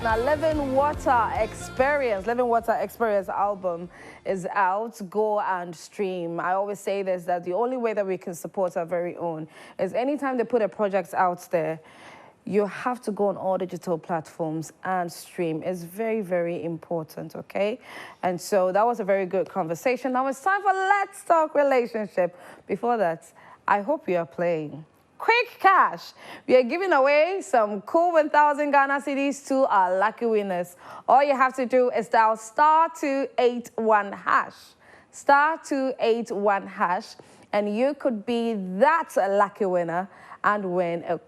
Now, Living Water Experience album is out. Go and stream. I always say this, that the only way that we can support our very own is anytime they put a project out there, you have to go on all digital platforms and stream. It's very, very important, okay? And so that was a very good conversation. Now it's time for Let's Talk Relationship. Before that, I hope you are playing Quick Cash. We are giving away some cool 1,000 Ghana cedis to our lucky winners. All you have to do is dial *281#. *281#, and you could be that lucky winner and win a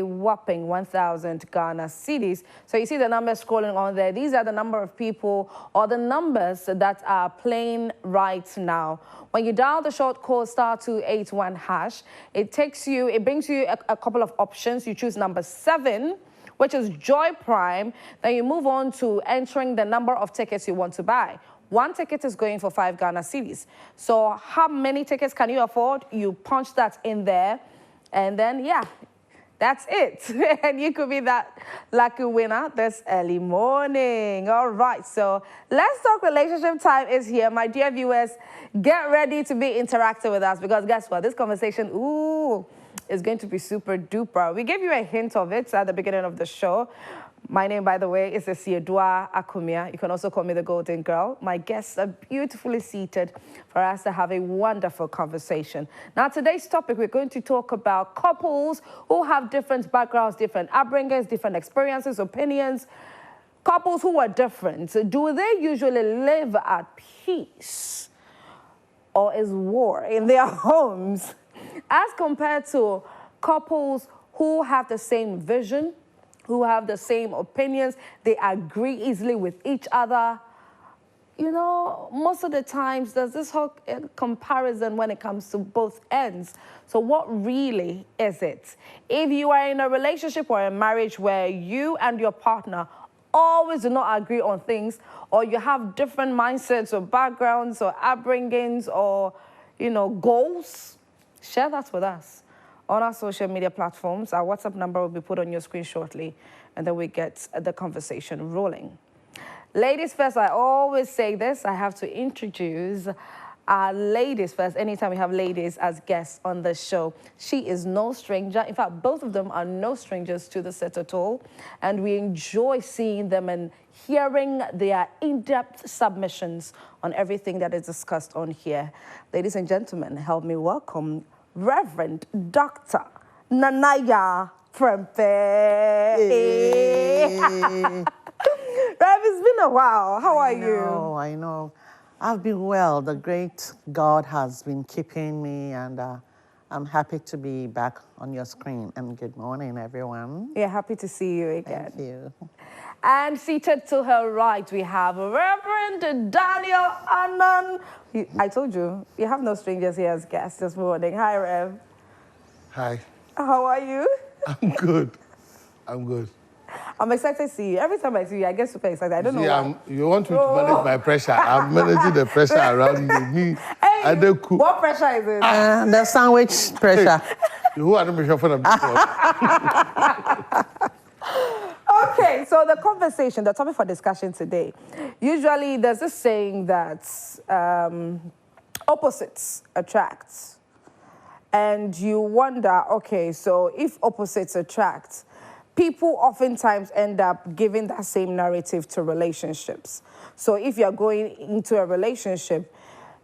whopping 1,000 Ghana cedis. So you see the numbers scrolling on there. These are the number of people or the numbers that are playing right now. When you dial the short code *281#, it brings you a couple of options. You choose number 7, which is Joy Prime. Then you move on to entering the number of tickets you want to buy. One ticket is going for 5 Ghana cedis. So how many tickets can you afford? You punch that in there. And then, yeah, that's it. And you could be that lucky winner this early morning. All right, so Let's Talk Relationship time is here. My dear viewers, get ready to be interactive with us because guess what? This conversation, is going to be super duper. We gave you a hint of it at the beginning of the show. My name, by the way, is Esiedua Akumia. You can also call me the Golden Girl. My guests are beautifully seated for us to have a wonderful conversation. Now, today's topic, we're going to talk about couples who have different backgrounds, different upbringings, different experiences, opinions. Couples who are different. Do they usually live at peace? Or is war in their homes? As compared to couples who have the same vision, who have the same opinions, they agree easily with each other. You know, most of the times there's this whole comparison when it comes to both ends. So what really is it? If you are in a relationship or a marriage where you and your partner always do not agree on things, or you have different mindsets or backgrounds or upbringings or, goals, share that with us on our social media platforms. Our WhatsApp number will be put on your screen shortly, and then we get the conversation rolling. Ladies first, I always say this. I have to introduce our ladies first. Anytime we have ladies as guests on the show, she is no stranger. In fact, both of them are no strangers to the set at all, and we enjoy seeing them and hearing their in-depth submissions on everything that is discussed on here. Ladies and gentlemen, help me welcome Reverend Dr. Nanaya Prempeh. Hey. Rev, it's been a while. How are you? I know. I've been well. The great God has been keeping me, and I'm happy to be back on your screen. And good morning, everyone. Yeah, happy to see you again. Thank you. And seated to her right, we have Reverend Daniel Annan. I told you, you have no strangers here as guests this morning. Hi, Rev. Hi. How are you? I'm good. I'm good. I'm excited to see you. Every time I see you, I get super excited. I don't know why. You want me to manage my pressure. I'm managing the pressure around me. Hey, what pressure is it? The sandwich pressure. Who are the pressure for the Okay, so the conversation, the topic for discussion today. Usually there's this saying that opposites attract. And you wonder, okay, so if opposites attract, people oftentimes end up giving that same narrative to relationships. So if you're going into a relationship,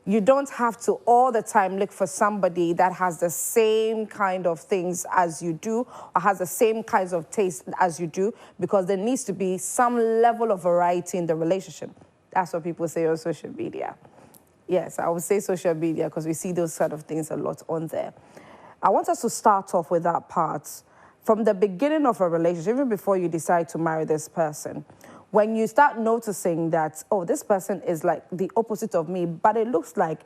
you don't have to all the time look for somebody that has the same kind of things as you do or has the same kinds of taste as you do, because there needs to be some level of variety in the relationship. That's what people say on social media. Yes, I would say social media because we see those sort of things a lot on there. I want us to start off with that part. From the beginning of a relationship, even before you decide to marry this person, when you start noticing that, oh, this person is like the opposite of me, but it looks like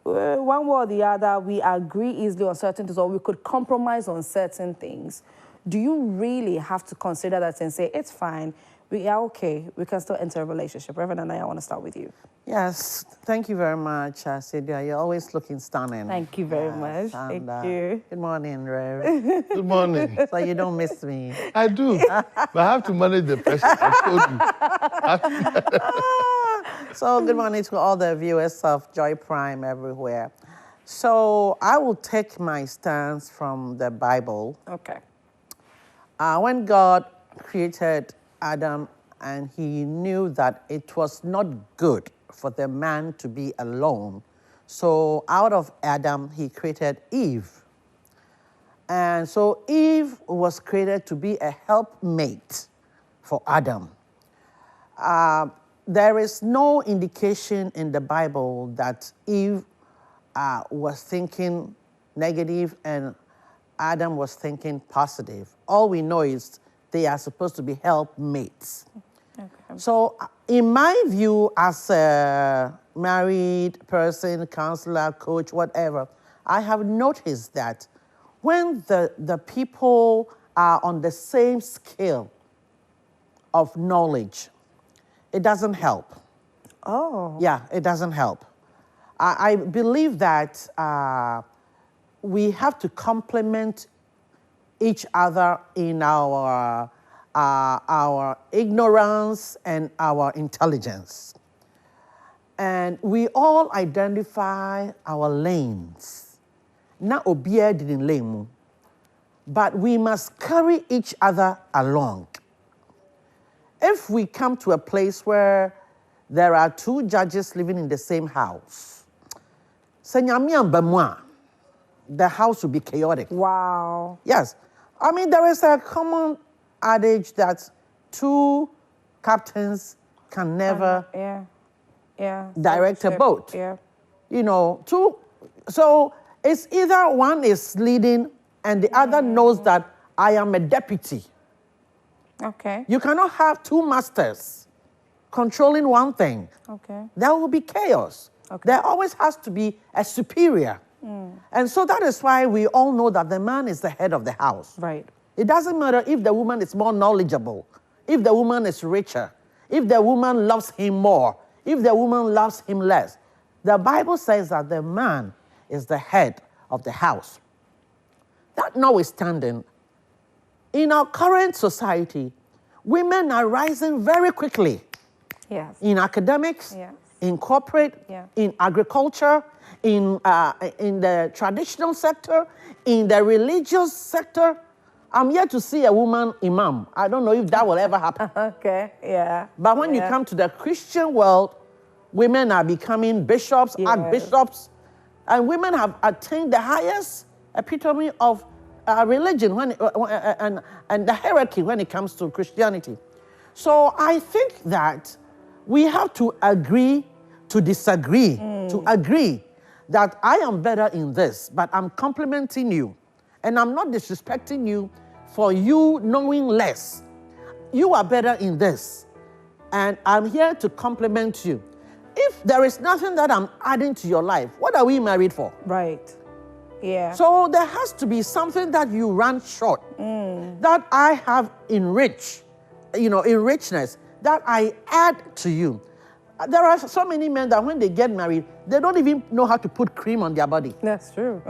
one way or the other, we agree easily on certain things, or we could compromise on certain things. do you really have to consider that and say, it's fine, we are okay, we can still enter a relationship? Reverend Anaya, I want to start with you. Yes, thank you very much, Cedia. You're always looking stunning. Thank you very much. And, Thank you. Good morning, Rev. Good morning. So you don't miss me. I do, but I have to manage the pressure. I told you. So good morning to all the viewers of Joy Prime everywhere. So I will take my stance from the Bible. Okay. When God created Adam and he knew that it was not good for the man to be alone, so out of Adam he created Eve. And so Eve was created to be a helpmate for Adam. There is no indication in the Bible that Eve was thinking negative and Adam was thinking positive. All we know is they are supposed to be helpmates. Okay. So in my view, as a married person, counselor, coach, whatever, I have noticed that when the people are on the same scale of knowledge, it doesn't help. Oh. Yeah, it doesn't help. I believe that we have to complement each other in our ignorance and our intelligence. And we all identify our lanes. Na obiara didn't lane mu, but we must carry each other along. If we come to a place where there are two judges living in the same house, the house will be chaotic. Wow. Yes. I mean, there is a common adage that two captains can never direct a boat. Yeah. You know, so it's either one is leading and the other knows that I am a deputy. Okay. You cannot have two masters controlling one thing. Okay. There will be chaos. Okay. There always has to be a superior. And so that is why we all know that the man is the head of the house. Right. It doesn't matter if the woman is more knowledgeable, if the woman is richer, if the woman loves him more, if the woman loves him less. The Bible says that the man is the head of the house. That notwithstanding, in our current society, women are rising very quickly. Yes. In academics, Yes. in corporate, Yeah. in agriculture, in the traditional sector, in the religious sector. I'm yet to see a woman imam. I don't know if that will ever happen. Okay. Yeah. But when you come to the Christian world, women are becoming bishops, Yes. archbishops, and women have attained the highest epitome of religion and the hierarchy when it comes to Christianity. So I think that we have to agree to disagree, to agree that I am better in this, but I'm complimenting you, and I'm not disrespecting you for you knowing less. You are better in this, and I'm here to compliment you. If there is nothing that I'm adding to your life, what are we married for? Right. Yeah. So there has to be something that you run short, that I have in richness, that I add to you. There are so many men that when they get married, they don't even know how to put cream on their body. That's true.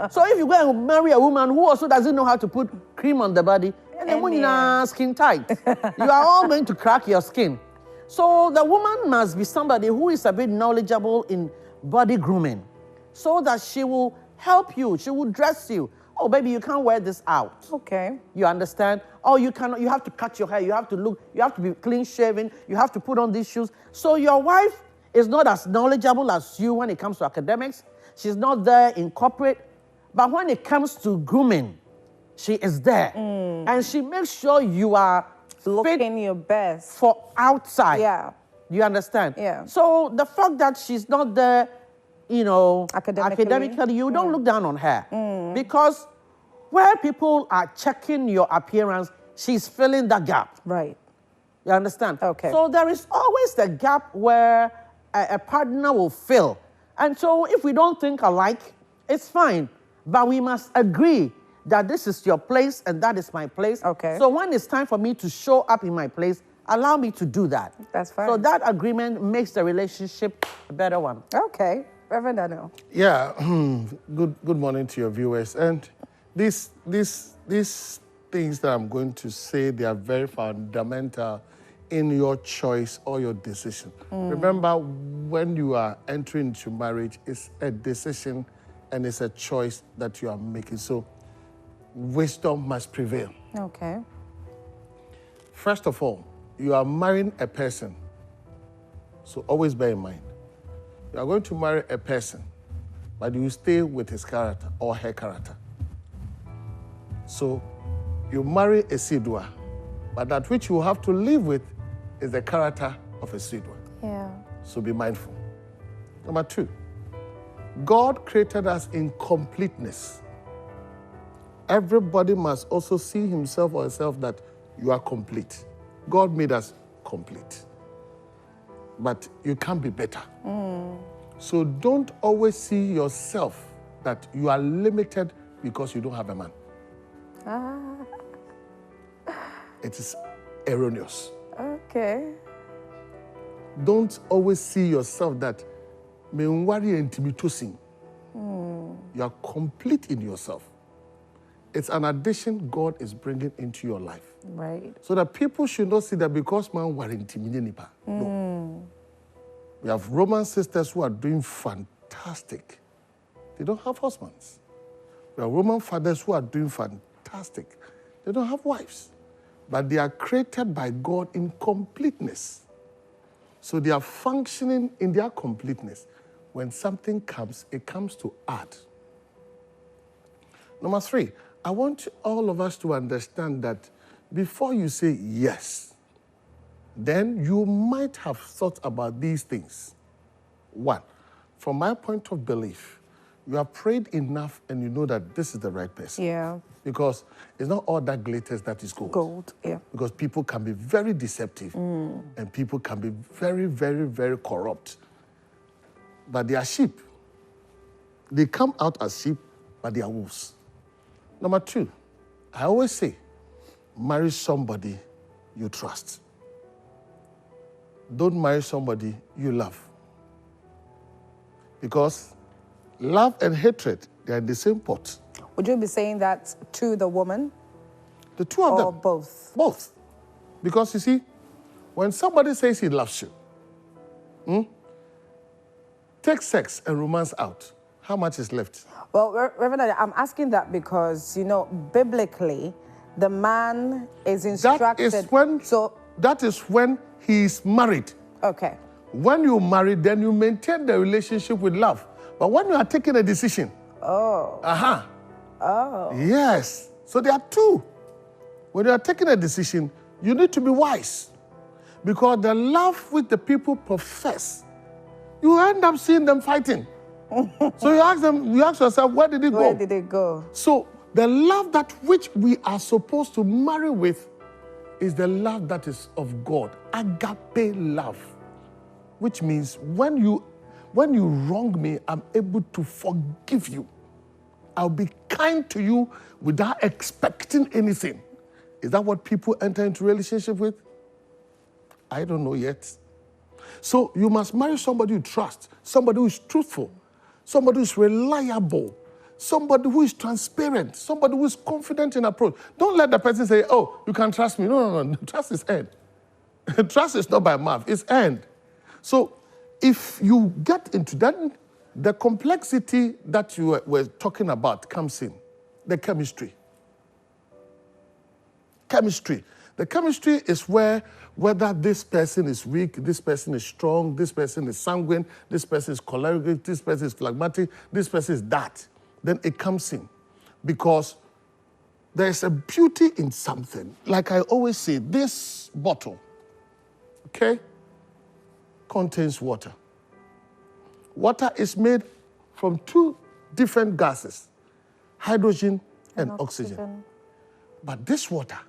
So if you go and marry a woman who also doesn't know how to put cream on the body, and then when you're skin tight, you are all going to crack your skin. So the woman must be somebody who is a bit knowledgeable in body grooming, so that she will help you, she will dress you. Oh, baby, you can't wear this out. Okay. You understand? Or you cannot, you have to cut your hair, you have to be clean shaven, you have to put on these shoes. So your wife is not as knowledgeable as you when it comes to academics. She's not there in corporate. But when it comes to grooming, she is there. And she makes sure you are Looking your best. for outside. Yeah. You understand? Yeah. So the fact that she's not there, Academically. you don't look down on her. Because where people are checking your appearance, she's filling that gap. Right. You understand? Okay. So there is always the gap where a partner will fill. And so if we don't think alike, it's fine. But we must agree that this is your place and that is my place. Okay. So when it's time for me to show up in my place, allow me to do that. That's fine. So that agreement makes the relationship a better one. Okay. Reverend Daniel. Yeah, good morning to your viewers. And these things that I'm going to say, they are very fundamental in your choice or your decision. Remember, when you are entering into marriage, it's a decision and it's a choice that you are making. So wisdom must prevail. Okay. First of all, you are marrying a person. So always bear in mind, you are going to marry a person, but you stay with his character or her character. So you marry a Sidua, but that which you have to live with is the character of a Sidua. Yeah. So be mindful. Number 2, God created us in completeness. Everybody must also see himself or herself that you are complete. God made us complete. But you can't be better. So don't always see yourself that you are limited because you don't have a man. It is erroneous. Okay. Don't always see yourself that you are complete in yourself. It's an addition God is bringing into your life. Right. So that people should not see that because man were intimidating. No. We have Roman sisters who are doing fantastic. They don't have husbands. We have Roman fathers who are doing fantastic. They don't have wives. But they are created by God in completeness. So they are functioning in their completeness. When something comes, it comes to add. Number 3, I want all of us to understand that before you say yes, then you might have thought about these things. 1, from my point of belief, you have prayed enough and you know that this is the right person. Yeah. Because it's not all that glitters that is gold. Gold, yeah. Because people can be very deceptive and people can be very, very, very corrupt. But they are sheep. They come out as sheep, but they are wolves. Number 2, I always say, marry somebody you trust. Don't marry somebody you love. Because love and hatred, they are in the same pot. Would you be saying that to the woman? The two of them. Or both? Both. Because you see, when somebody says he loves you, take sex and romance out, how much is left? Well, Reverend, I'm asking that because, you know, biblically, the man is instructed. That is when he is married. Okay. When you marry, then you maintain the relationship with love. But when you are taking a decision, yes. So there are 2. When you are taking a decision, you need to be wise. Because the love which the people profess, you end up seeing them fighting. So you ask yourself, where did it go? Where did it go? So the love that which we are supposed to marry with is the love that is of God, agape love, which means when you wrong me, I'm able to forgive you. I'll be kind to you without expecting anything. Is that what people enter into relationship with? I don't know yet. So you must marry somebody you trust, somebody who is truthful, somebody who is reliable, somebody who is transparent, somebody who is confident in approach. Don't let the person say, oh, you can trust me. No. Trust is earned. Trust is not by mouth, it's earned. So if you get into that, the complexity that you were talking about comes in, the chemistry. Chemistry. The chemistry is whether this person is weak, this person is strong, this person is sanguine, this person is choleric, this person is phlegmatic, this person is that. Then it comes in. Because there's a beauty in something. Like I always say, this bottle, okay, contains water. Water is made from 2 different gases, hydrogen and oxygen. But this water,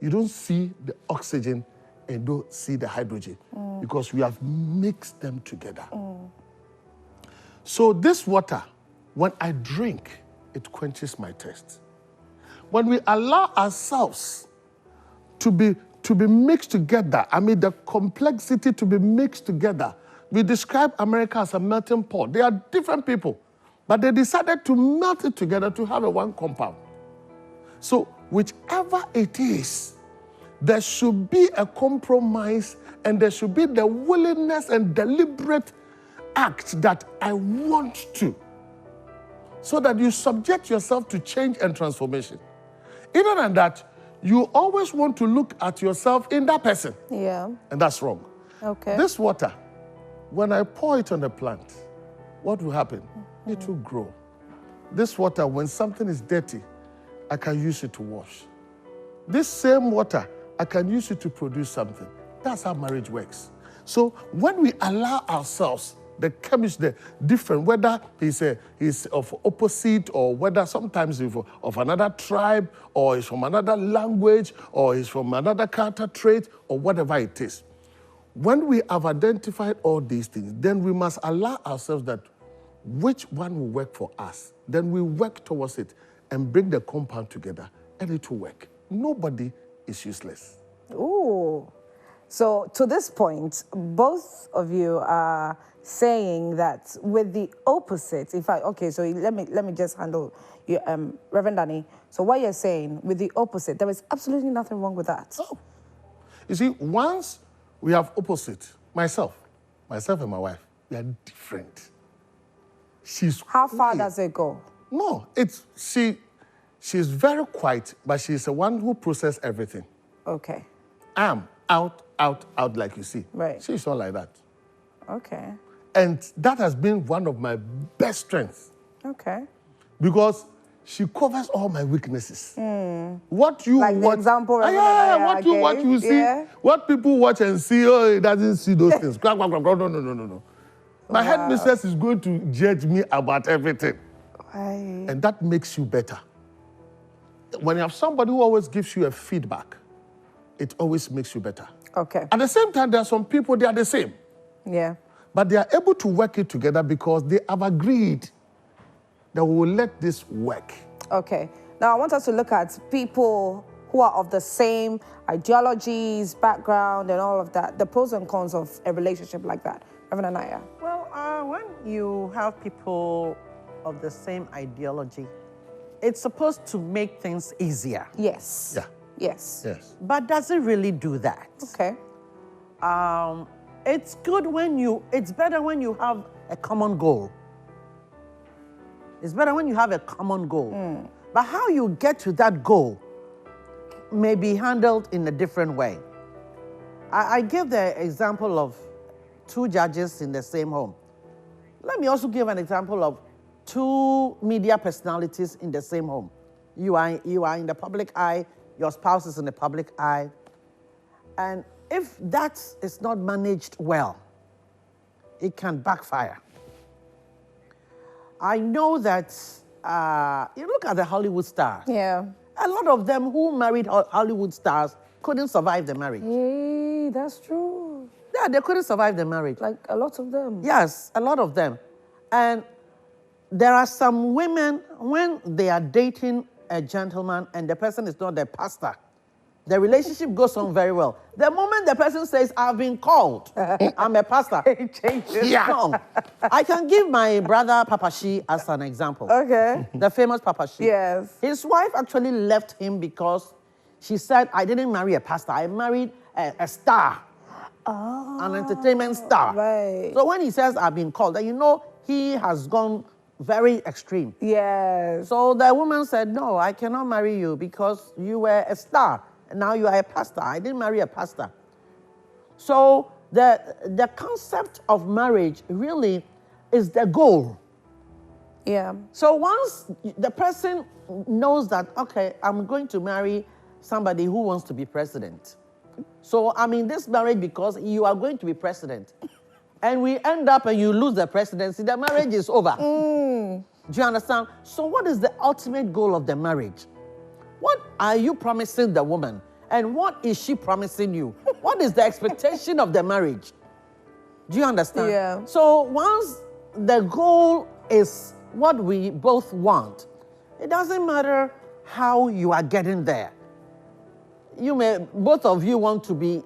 you don't see the oxygen and don't see the hydrogen because we have mixed them together. So this water, when I drink, it quenches my thirst. when we allow ourselves to be mixed together, I mean the complexity to be mixed together. We describe America as a melting pot. They are different people, but they decided to melt it together to have a one compound. So whichever it is, there should be a compromise and there should be the willingness and deliberate act that I want to, so that you subject yourself to change and transformation. Other than that, you always want to look at yourself in that person. Yeah. And that's wrong. Okay. This water, when I pour it on the plant, what will happen? It will grow. This water, when something is dirty, I can use it to wash. This same water, I can use it to produce something. That's how marriage works. So when we allow ourselves, the chemistry, different, whether he's of opposite or whether sometimes he's of another tribe or he's from another language or he's from another character trait or whatever it is. When we have identified all these things, then we must allow ourselves that which one will work for us. Then we work towards it and bring the compound together and it will work. Nobody is useless. Ooh. So to this point, both of you are saying that with the opposite, in fact, okay, so let me just handle you, Reverend Danny. So what you're saying with the opposite, there is absolutely nothing wrong with that. Oh. You see, once we have opposite, myself and my wife, we are different. How far does it go? No, she's very quiet, but she's the one who processes everything. Okay. I'm out, like you see. Right. She's not like that. Okay. And that has been one of my best strengths. Okay. Because she covers all my weaknesses. What you like watch, the example, what you watch, you see. Yeah. What people watch and see, oh, it doesn't see those things. No. My headmistress is going to judge me about everything. Right. And that makes you better. When you have somebody who always gives you a feedback, it always makes you better. Okay. At the same time, there are some people, they are the same. Yeah. But they are able to work it together because they have agreed that we will let this work. Okay. Now, I want us to look at people who are of the same ideologies, background, and all of that, the pros and cons of a relationship like that. Reverend Anaya. Well, when you have people of the same ideology, it's supposed to make things easier. Yes. Yeah. Yes. Yes. But does it really do that? Okay. It's good it's better when you have a common goal. It's better when you have a common goal. But how you get to that goal may be handled in a different way. I give the example of two judges in the same home. Let me also give an example of two media personalities in the same home. You are in the public eye, your spouse is in the public eye. And if that is not managed well, it can backfire. I know that, you look at the Hollywood stars. Yeah. A lot of them who married Hollywood stars couldn't survive the marriage. Hey, that's true. Yeah, they couldn't survive the marriage. Like a lot of them. Yes, a lot of them. And there are some women, when they are dating a gentleman and the person is not their pastor, the relationship goes on very well. The moment the person says, I've been called, I'm a pastor, it changes. Yeah. No. I can give my brother Papashi as an example. Okay. The famous Papashi. Yes. His wife actually left him because she said, I didn't marry a pastor, I married a star. Oh, an entertainment star. Right. So when he says, I've been called, then you know he has gone very extreme. Yes. So the woman said, no, I cannot marry you because you were a star. And now you are a pastor. I didn't marry a pastor. So the concept of marriage really is the goal. Yeah. So once the person knows that, okay, I'm going to marry somebody who wants to be president. So I'm in this marriage because you are going to be president. And we end up and you lose the presidency, the marriage is over. Do you understand? So what is the ultimate goal of the marriage? What are you promising the woman? And what is she promising you? What is the expectation of the marriage? Do you understand? Yeah. So once the goal is what we both want, it doesn't matter how you are getting there. Both of you want to be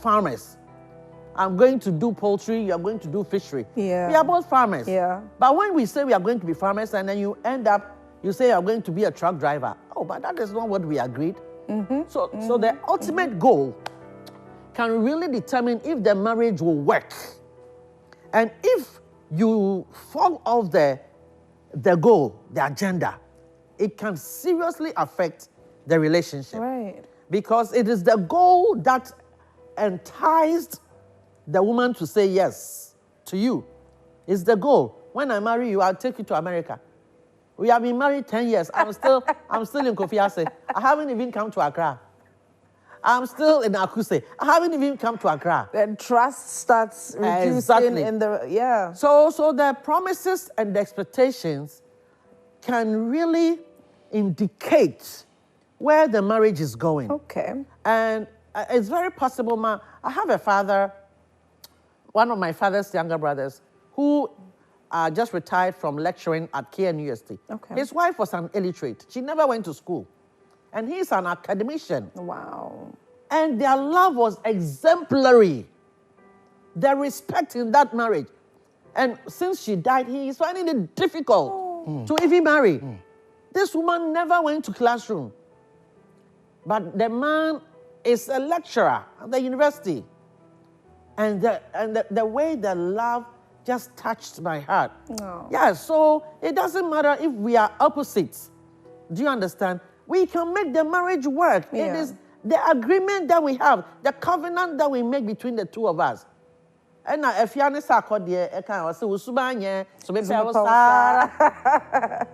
farmers. I'm going to do poultry, you're going to do fishery. Yeah. We are both farmers. Yeah. But when we say we are going to be farmers and then you end up, you say you're going to be a truck driver. Oh, but that is not what we agreed. So the ultimate goal can really determine if the marriage will work. And if you fall off the goal, the agenda, it can seriously affect the relationship. Right. Because it is the goal that enticed the woman to say yes to you. It's the goal. When I marry you, I'll take you to America. We have been married 10 years. I'm still in Kofi Ase. I haven't even come to Accra. I'm still in Akuse. I haven't even come to Accra. Then trust starts reducing Exactly. in the, yeah. So the promises and the expectations can really indicate where the marriage is going. Okay. And it's very possible, I have a father, one of my father's younger brothers, who just retired from lecturing at KNUST. Okay. His wife was an illiterate. She never went to school. And he's an academician. Wow. And their love was exemplary. The respect in that marriage. And since she died, he is finding it difficult to even marry. This woman never went to classroom. But the man is a lecturer at the university. And the way the love just touched my heart. No. Yeah, so it doesn't matter if we are opposites. Do you understand? We can make the marriage work. Yeah. It is the agreement that we have, the covenant that we make between the two of us. And if you understand,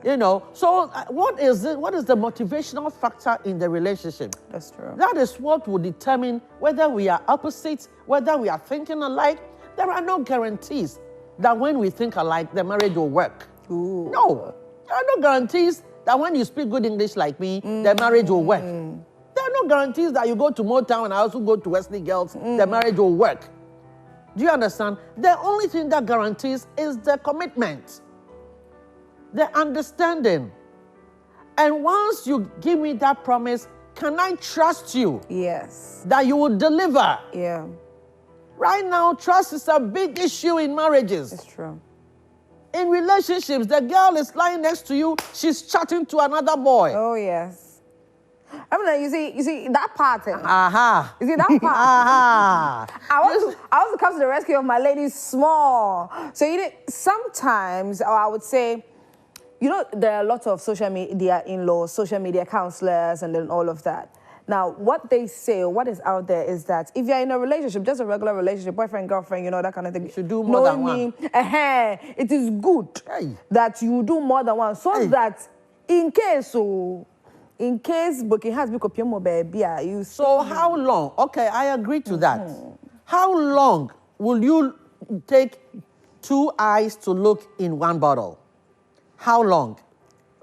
you know, so what is it? What is the motivational factor in the relationship? That's true. That is what will determine whether we are opposites, whether we are thinking alike. There are no guarantees that when we think alike, the marriage will work. Ooh. No, there are no guarantees that when you speak good English like me, the marriage will work. There are no guarantees that you go to Motown and I also go to Wesley Girls, the marriage will work. Do you understand? The only thing that guarantees is the commitment, the understanding. And once you give me that promise, can I trust you Yes. that you will deliver? Yeah. Right now, trust is a big issue in marriages. It's true. In relationships, the girl is lying next to you, she's chatting to another boy. Oh, yes. I mean, you see that part. Aha. You see that part? Aha. I want to come to the rescue of my lady small. So sometimes, or I would say, there are a lot of social media in-laws, social media counselors, and then all of that. Now, what they say, what is out there is that if you're in a relationship, just a regular relationship, boyfriend, girlfriend, that kind of thing. You should do more than one. It is good that you do more than one, so that in case booking has become baby, you. So how long? Okay, I agree to that. How long will you take 2 eyes to look in one bottle? How long?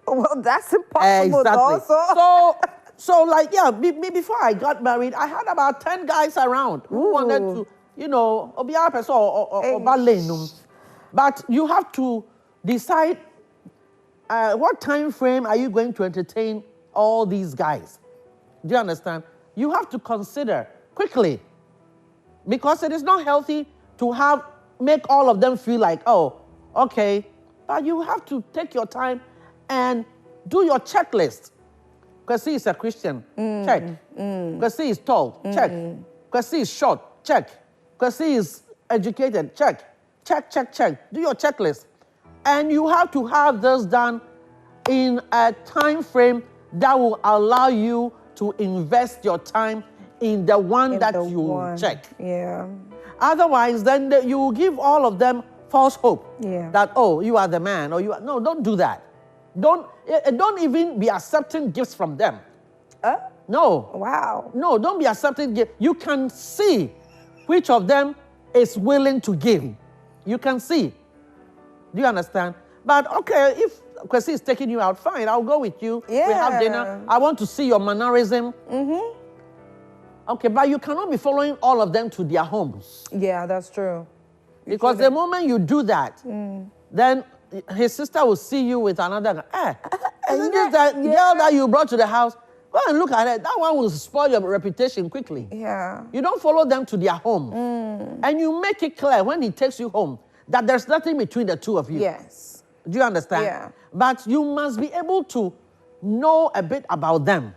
Well, that's impossible. Exactly. So like, yeah, before I got married, I had about 10 guys around who wanted to, but you have to decide what time frame are you going to entertain all these guys. Do you understand? You have to consider quickly, because it is not healthy to make all of them feel like, oh, okay, but you have to take your time and do your checklist. Because he is a Christian, check. Because he is tall, check. Because he is short, check. Because he is educated, check. Check. Do your checklist. And you have to have this done in a time frame that will allow you to invest your time in the one that you check. Yeah. Otherwise, then you will give all of them false hope. Yeah. That, oh, you are the man, or no, don't do that. Don't even be accepting gifts from them. No. Wow. No, don't be accepting gifts. You can see which of them is willing to give. You can see. Do you understand? But okay, if Kwesi is taking you out, fine, I'll go with you. Yeah. We have dinner. I want to see your mannerism. Okay, but you cannot be following all of them to their homes. Yeah, that's true. Because the moment you do that, then his sister will see you with another guy. Isn't this that girl that you brought to the house? Go and look at her. That one will spoil your reputation quickly. Yeah. You don't follow them to their home. And you make it clear when he takes you home that there's nothing between the two of you. Yes. Do you understand? Yeah. But you must be able to know a bit about them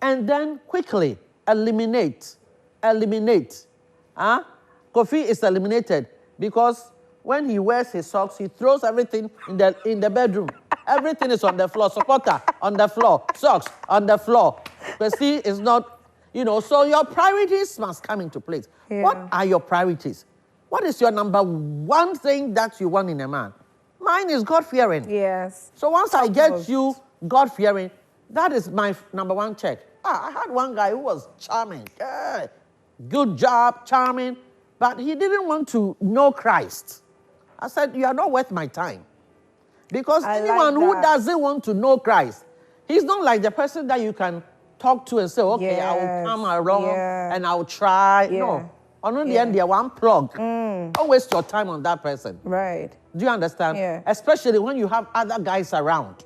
and then quickly eliminate. Kofi is eliminated because when he wears his socks, he throws everything in the bedroom. Everything is on the floor. Supporter on the floor. Socks on the floor. Kofi is not, so your priorities must come into place. Yeah. What are your priorities? What is your number one thing that you want in a man? Mine is God-fearing. Yes. So once I get you God-fearing, that is my number one check. I had one guy who was charming. Good job, charming. But he didn't want to know Christ. I said, you are not worth my time. Because anyone who doesn't want to know Christ, he's not like the person that you can talk to and say, okay, I will come around and I'll try. No. On the end, they're one plug. Don't waste your time on that person. Right. Do you understand? Yeah. Especially when you have other guys around.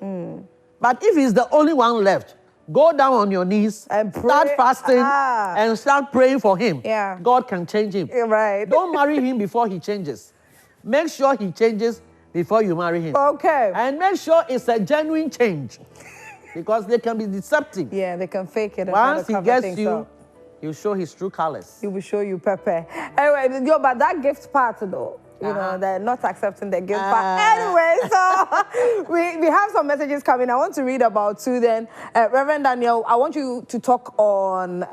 But if he's the only one left, go down on your knees, and pray. Start fasting, and start praying for him. Yeah. God can change him. Right. Don't marry him before he changes. Make sure he changes before you marry him. Okay. And make sure it's a genuine change. Because they can be deceptive. Yeah, they can fake it. And once he gets things you, up. he'll show his true colors. He will show you Pepe. Anyway, but that gift part though, they're not accepting the gift part. Anyway, so we have some messages coming. I want to read about two then. Reverend Daniel, I want you to talk on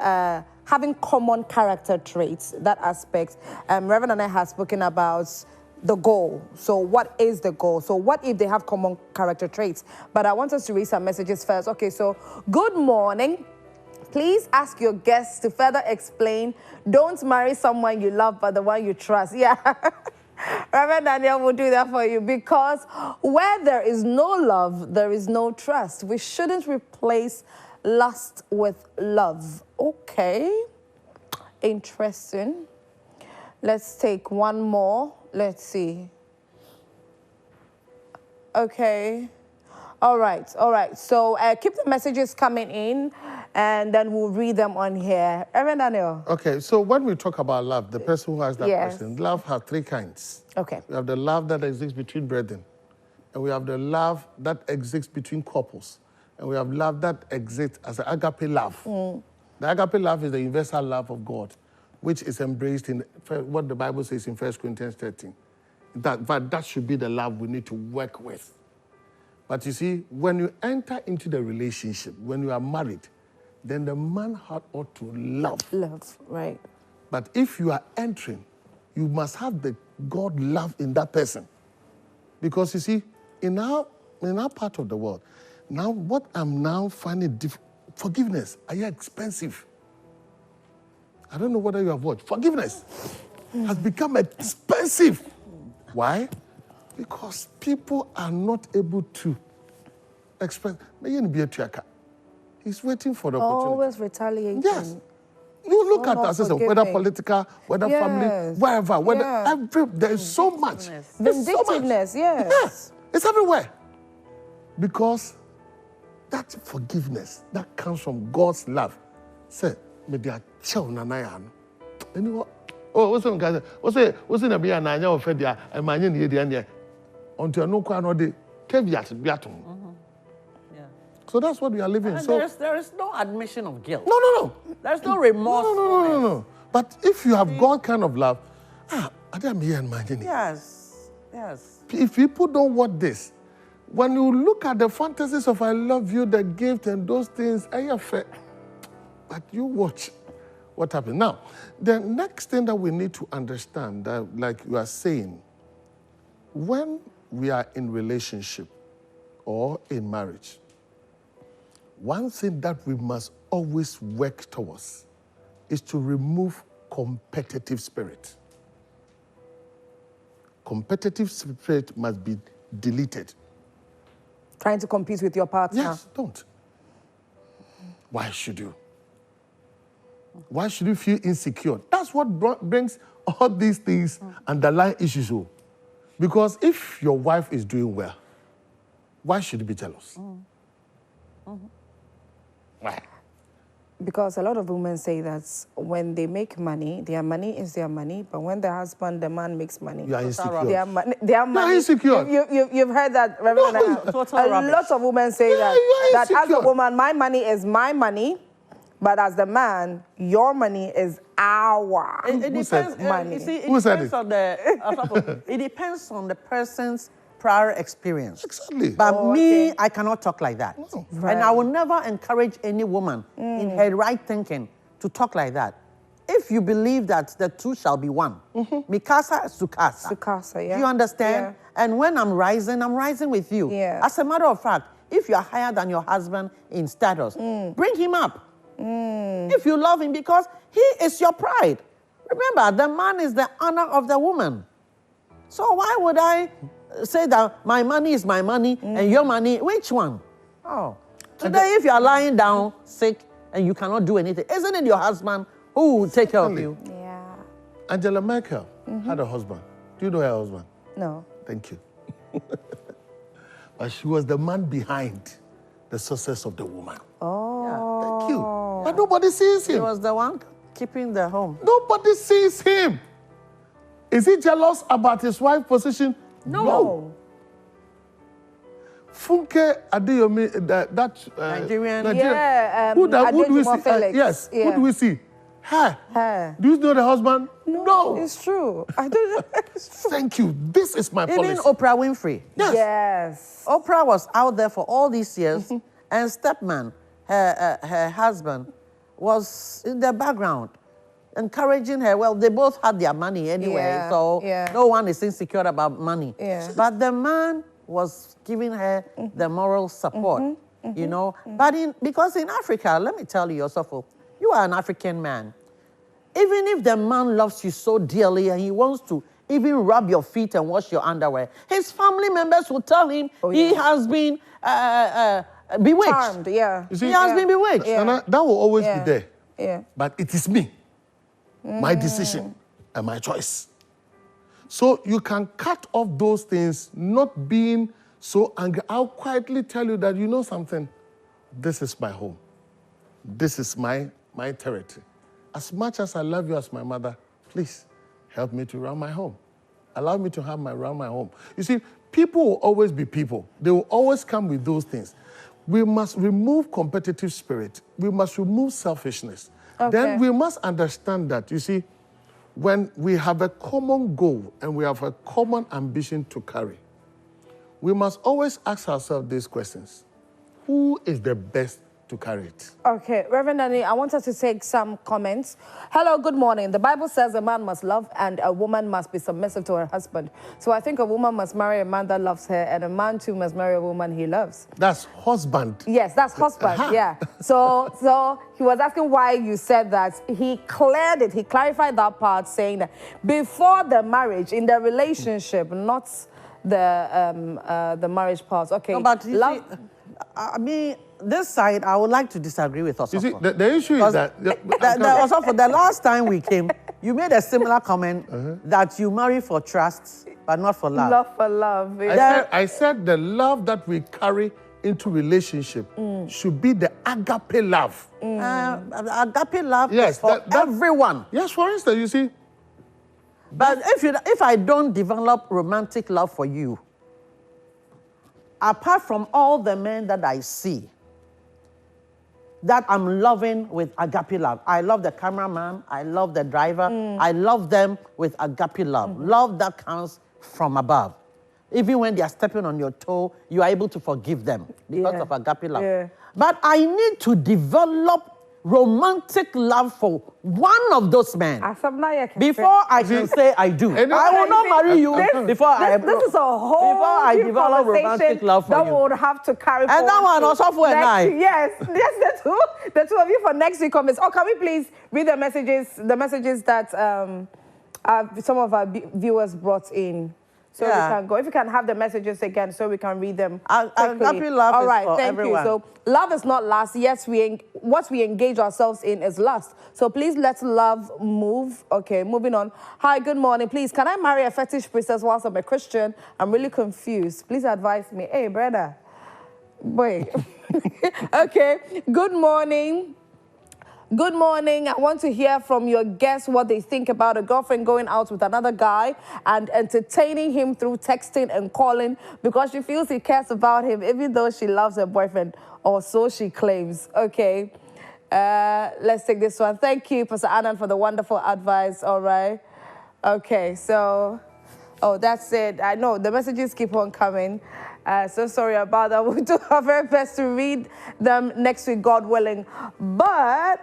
having common character traits, that aspect. Reverend Daniel has spoken about the goal. So what is the goal? So what if they have common character traits? But I want us to read some messages first. Okay, so good morning. Please ask your guests to further explain. Don't marry someone you love, but the one you trust. Yeah. Reverend Daniel will do that for you because where there is no love, there is no trust. We shouldn't replace lust with love. Okay. Interesting. Let's take one more. Let's see. Okay. All right. So keep the messages coming in, and then we'll read them on here. Reverend Daniel. Okay, so when we talk about love, the person who has that question, love has three kinds. Okay. We have the love that exists between brethren, and we have the love that exists between couples, and we have love that exists as the agape love. The agape love is the universal love of God, which is embraced in what the Bible says in 1 Corinthians 13. That should be the love we need to work with. But you see, when you enter into the relationship, when you are married, then the man heart ought to love. Love, right. But if you are entering, you must have the God love in that person. Because you see, in our part of the world, now what I'm now finding forgiveness are expensive. I don't know whether you have watched. Forgiveness has become expensive. Why? Because people are not able to express. He's waiting for the opportunity. Always retaliating. Yes. You look at us, whether political, whether family, wherever, there is so much. Vindictiveness, yes. Yes, it's everywhere. Because that forgiveness that comes from God's love. Say, me dia chel na na ya no. Anyone? Oh, what's in the beer na ya ofed ya e manye ne dia ne. Until no kwa no de caveat biatum. So that's what we are living. So there is no admission of guilt. No. There's no remorse. No. But if you have God kind of love, yes. If people don't want this, when you look at the fantasies of I love you, the gift and those things, but you watch what happens. Now, the next thing that we need to understand, that, like you are saying, when we are in relationship or in marriage, one thing that we must always work towards is to remove competitive spirit. Competitive spirit must be deleted. Trying to compete with your partner. Yes, don't. Why should you? Why should you feel insecure? That's what brings all these things underlying issues. Because if your wife is doing well, why should you be jealous? Why? Because a lot of women say that when they make money, their money is their money, but when the husband, the man makes money, You are insecure. their money. insecure. You've heard that, Reverend? No, total a rubbish. lot of women say Yeah, you are that as a insecure. woman, my money is my money, but as the man, your money is our It said depends. money? You see, it Who said depends on the. It depends on the person's prior experience. Exactly. But okay. me, I cannot talk like that. No. And I will never encourage any woman in her right thinking to talk like that. If you believe that the two shall be one, mikasa sukasa. Sukasa, yeah. Do you understand? Yeah. And when I'm rising with you. Yeah. As a matter of fact, if you are higher than your husband in status, bring him up. If you love him, because he is your pride. Remember, the man is the honor of the woman. So why would I say that my money is my money and your money, which one? Oh. Today, if you are lying down sick and you cannot do anything, isn't it your husband who will take care of you? Yeah. Angela Merkel had a husband. Do you know her husband? No. Thank you. But she was the man behind the success of the woman. Oh. Thank you. But nobody sees He him. was the one keeping the home. Nobody sees him. Is he jealous about his wife's position? No. Funke Adeyomi, that Nigerian. Yeah, who do we Adejimo see? Felix. Yes. Yeah. Who do we see? Her. Her. Do you know the husband? No. It's true. I don't know. It's true. Thank you. This is my Even policy. Oprah Winfrey. Yes. Yes. Oprah was out there for all these years, and Stepman, her husband, was in the background, encouraging her. Well, they both had their money anyway, Yeah, so yeah. no one is insecure about money. Yeah. But the man was giving her the moral support, you know. But because in Africa, let me tell you, Osofo, you are an African man. Even if the man loves you so dearly and he wants to even rub your feet and wash your underwear, his family members will tell him he has been bewitched. Charmed, yeah. You see, He has been bewitched. Yeah. And that will always Yeah. be there. Yeah. But it is me, my decision, and my choice. So you can cut off those things, not being so angry. I'll quietly tell you that, you know something, this is my home. This is my territory. As much as I love you as my mother, please help me to run my home. Allow me to run my home. You see, people will always be people. They will always come with those things. We must remove competitive spirit. We must remove selfishness. Okay. Then we must understand that, you see, when we have a common goal and we have a common ambition to carry, we must always ask ourselves these questions. Who is the best to carry it? Okay, Reverend Danny, I want us to take some comments. Hello, good morning. The Bible says a man must love and a woman must be submissive to her husband. So I think a woman must marry a man that loves her and a man too must marry a woman he loves. That's husband. Yes, that's husband, yeah. So he was asking why you said that. He cleared it, he clarified that part saying that before the marriage, in the relationship, not the marriage part. Okay, No, but you love. see, I mean, this side, I would like to disagree with Osofo. You see, the issue is that... Osofo, the last time we came, you made a similar comment that you marry for trust, but not for love. Love for love. I said the love that we carry into relationship should be the agape love. Agape love Yes, is for that- everyone. Yes, for instance, you see, But if I don't develop romantic love for you, apart from all the men that I see, that I'm loving with agape love. I love the cameraman, I love the driver, I love them with agape love. Love that comes from above. Even when they are stepping on your toe, you are able to forgive them because Yeah. of agape love. Yeah. But I need to develop romantic love for one of those men before I can say I do. And I will not marry you before I This is a whole before I deep develop romantic conversation love for that you. we would have to carry And that forward one to also for a next- night. Yes, the two of you for next week comments. Oh, can we please read the messages that some of our viewers brought in? So Yeah. we can go. If you can have the messages again, so we can read them. Agape quickly. love All is right, for thank everyone. you. So love is not lust. Yes, what we engage ourselves in is lust. So please let love move. Okay, moving on. Hi, good morning. Please, can I marry a fetish priestess whilst I'm a Christian? I'm really confused. Please advise me. Hey, brother. Wait. Okay. Good morning. Good morning. I want to hear from your guests what they think about a girlfriend going out with another guy and entertaining him through texting and calling because she feels he cares about him, even though she loves her boyfriend, or so she claims. Okay. Let's take this one. Thank you, Pastor Anand, for the wonderful advice. All right. Okay. So, oh, that's it. I know the messages keep on coming. So sorry about that. We'll do our very best to read them next week, God willing. But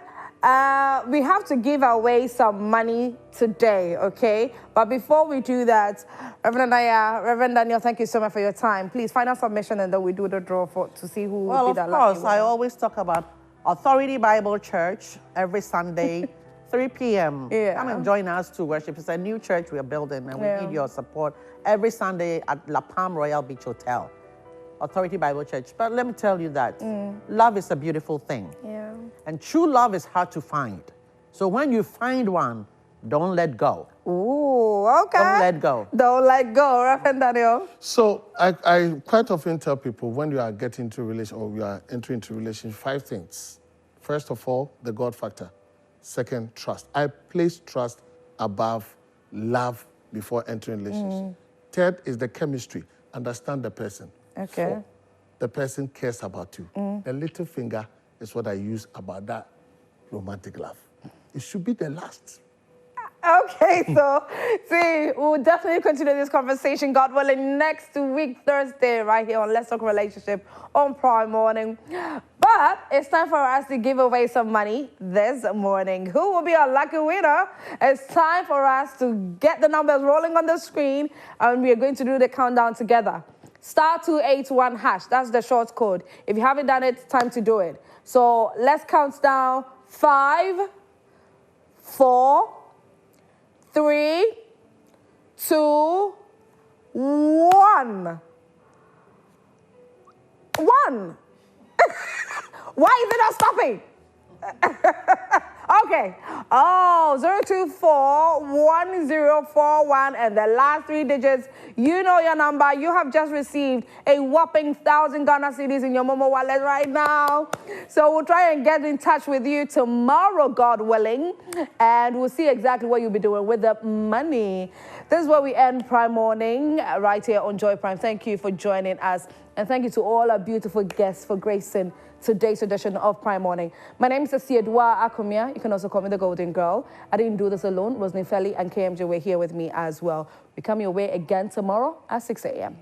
we have to give away some money today, okay? But before we do that, Reverend Daniel, thank you so much for your time. Please, final submission, and then we do the draw to see who will be the lucky winner. Well, of course, I always talk about Authority Bible Church every Sunday, 3 p.m. Yeah. Come and join us to worship. It's a new church we are building, and we need your support every Sunday at La Palm Royal Beach Hotel, Authority Bible Church. But let me tell you that love is a beautiful thing. Yeah. And true love is hard to find. So when you find one, don't let go. Ooh, okay. Don't let go. Don't let go, Reverend Daniel. So I quite often tell people when you are getting into a relation or you are entering into a relationship, 5 things. First of all, the God factor. Second, trust. I place trust above love before entering a relationship. Third is the chemistry. Understand the person. Okay. 4, the person cares about you. The little finger is what I use about that romantic love. It should be the last. Okay, so see, we'll definitely continue this conversation, God willing, next week, Thursday, right here on Let's Talk Relationship on Prime Morning. But it's time for us to give away some money this morning. Who will be our lucky winner? It's time for us to get the numbers rolling on the screen, and we are going to do the countdown together. *281#. That's the short code. If you haven't done it, it's time to do it. So let's count down. 5, 4, 3, 2, 1. 1. Why is it not stopping? Okay. Oh, 0241041, and the last 3 digits. You know your number. You have just received a whopping 1,000 Ghana cedis in your Momo wallet right now. So we'll try and get in touch with you tomorrow, God willing, and we'll see exactly what you'll be doing with the money. This is where we end Prime Morning right here on Joy Prime. Thank you for joining us, and thank you to all our beautiful guests for gracing today's edition of Prime Morning. My name is Asiedwa Akumia. You can also call me the Golden Girl. I didn't do this alone. Rosny Feli and KMJ were here with me as well. We come your way again tomorrow at 6 a.m.